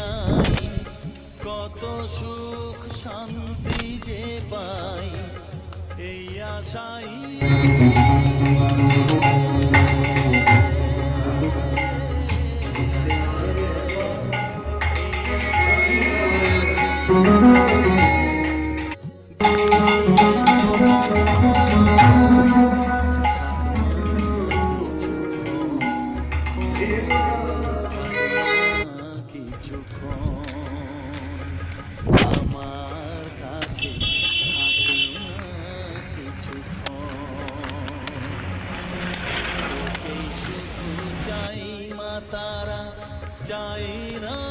নাই, কত সুখ শান্তি যে পাই, এই আশাই আমার কাছে থাকো না কিছুক্ষণ, তোকেই শুধু চাই মা তারা, চাই না